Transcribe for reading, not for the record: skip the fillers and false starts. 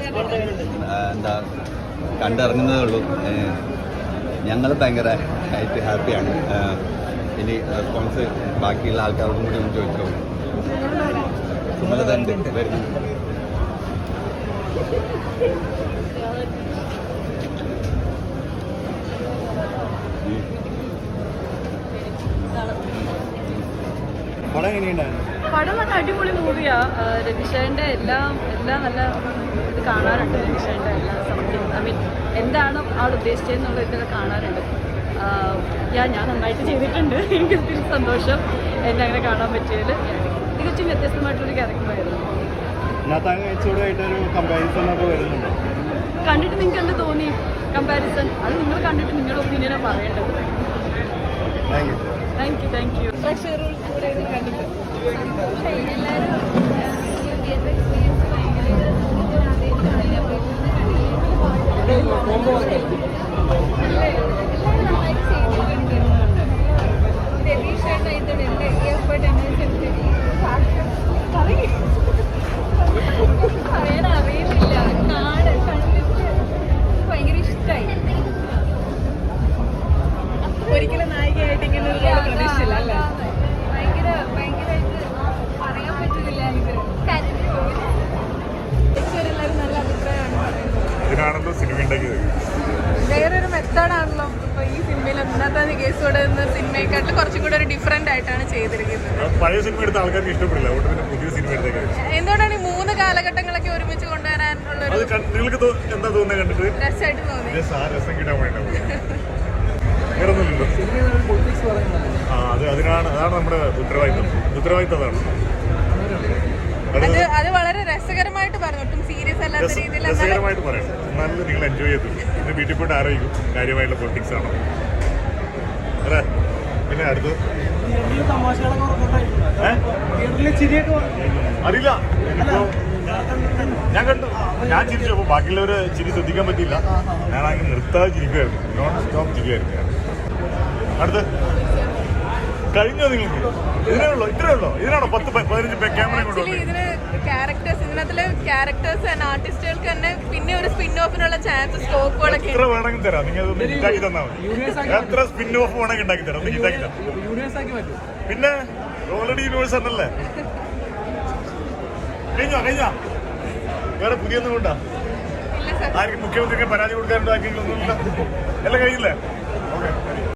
എന്താ കണ്ടിറങ്ങുന്നതേ ഉള്ളൂ. ഞങ്ങൾ ഭയങ്കര ഹാപ്പിയാണ്. ഇനി റെസ്പോൺസ് ബാക്കിയുള്ള ആൾക്കാരോടും കൂടി ഒന്ന് ചോദിച്ചോ. സുമലത ഉണ്ട് വരുന്നു. പടം നല്ല അടിപൊളി മൂവിയാ. രവിശേഖരൻ്റെ എല്ലാം നല്ല ഇത് കാണാറുണ്ട്. രവിശേഖരൻ്റെ എല്ലാ സംതിങ് ഐ മീൻ എന്താണ് ആൾ ഉദ്ദേശിച്ചതെന്നുള്ള ഇതൊക്കെ കാണാറുണ്ട്. ഞാൻ നന്നായിട്ട് ചെയ്തിട്ടുണ്ട്. എനിക്ക് ഒത്തിരി സന്തോഷം എന്നെ അങ്ങനെ കാണാൻ പറ്റിയതിൽ. തികച്ചും വ്യത്യസ്തമായിട്ടൊരു ക്യാരക്ടറായിരുന്നു. കണ്ടിട്ട് നിങ്ങൾക്ക് എന്ത് തോന്നി കമ്പാരിസൺ? അത് നിങ്ങൾ കണ്ടിട്ട് നിങ്ങളുടെ ഒപ്പീനിയനാണ് പറയേണ്ടത്. Thank you. കണ്ടിട്ട് അറിയുന്നില്ല. ഭയങ്കര ഇഷ്ടമായി. ഒരിക്കലും നായികയായിട്ട് ഇങ്ങനെ പ്രതീക്ഷിച്ചില്ല അല്ലേ? ഭയങ്കരമായിട്ട് പറയാൻ പറ്റുന്നില്ല. എനിക്ക് എല്ലാവരും നല്ല അഭിപ്രായമാണ് പറയുന്നത്. വേറൊരു മെത്തേഡാണല്ലോ ഇപ്പൊ ഈ സിനിമയിൽ. ഒന്നാമത്തെ കേസോടെ എന്ന സിനിമയെക്കാട്ടിൽ കുറച്ചും കൂടെ ഒരു ഡിഫറെന്റ് ആയിട്ടാണ് ചെയ്തിരിക്കുന്നത്. പഴയ സിനിമ എടുത്ത ആൾക്കാർക്ക് ഇഷ്ടപ്പെടില്ല. പുതിയ സിനിമ എന്തുകൊണ്ടാണ് ഈ 3 കാലഘട്ടങ്ങളൊക്കെ ഒരുമിച്ച് കൊണ്ടുവരാനുള്ള നിങ്ങൾക്ക് എന്താ തോന്നുന്നത്? കണ്ടിട്ട് രസമായിട്ട് തോന്നി. രസം കിട്ടാൻ അതാണ് നമ്മുടെ ഉത്തരവാദിത്തം. അത് വളരെ രസകരമായിട്ട് പറഞ്ഞു. ഒട്ടും സീരിയസ് അല്ലാത്ത രീതിയിൽ രസകരമായിട്ട് പറയണം. നല്ല നിങ്ങൾ എൻജോയ് ചെയ്തു. പിന്നെ വീട്ടിൽ പോയിട്ട് ആലോചിക്കും കാര്യമായിട്ടുള്ള പൊളിറ്റിക്സ് ആണോ അല്ലേ. പിന്നെ അടുത്ത് അറിയില്ല. ഞാൻ കണ്ടു, ഞാൻ ചിരിച്ചു. അപ്പോൾ ബാക്കിയുള്ളവർ ചിരി ശ്രദ്ധിക്കാൻ പറ്റിയില്ല. ഞാൻ അങ്ങനെ നിർത്താതെ ചിരിക്കുമായിരുന്നു. നോൺ സ്റ്റോപ്പ് ചിരിയായിരുന്നു ഞാൻ. അടുത്ത് കഴിഞ്ഞോ നിങ്ങൾക്ക്? ഇത്രേ ഉള്ളോ? ഇതിനാണോ 10-15 ക്യാമറ ഇതിന് ക്യാരക്ടേഴ്സ്, ഇതിനകത്തിലെ ക്യാരക്ടേഴ്സ് തന്നെ ആർട്ടിസ്റ്റുകൾക്ക് തന്നെ പിന്നെ ഒരു സ്പിൻ ഓഫിനുള്ള ചാൻസ് സ്കോപ്പുകളൊക്കെ എത്ര വേണമെങ്കിൽ തരാം. നിങ്ങൾ ഉണ്ടാക്കി തന്നാൽ മതി. എത്ര സ്പിൻ ഓഫ് വേണമെങ്കിൽ ഉണ്ടാക്കി തരാം. ഉണ്ടാക്കി തരാം. പിന്നെ ഓൾറെഡി യൂണിവേഴ്സ് ആണല്ലേ. കഴിഞ്ഞാ വേറെ പുതിയൊന്നും കൊണ്ടാ ആർക്കും മുഖ്യമന്ത്രിക്ക് പരാതി കൊടുക്കാനുണ്ടോ? ആർക്കെങ്കിലും ഒന്നുമില്ല. എല്ലാം കഴിഞ്ഞില്ലേ? ഓക്കെ.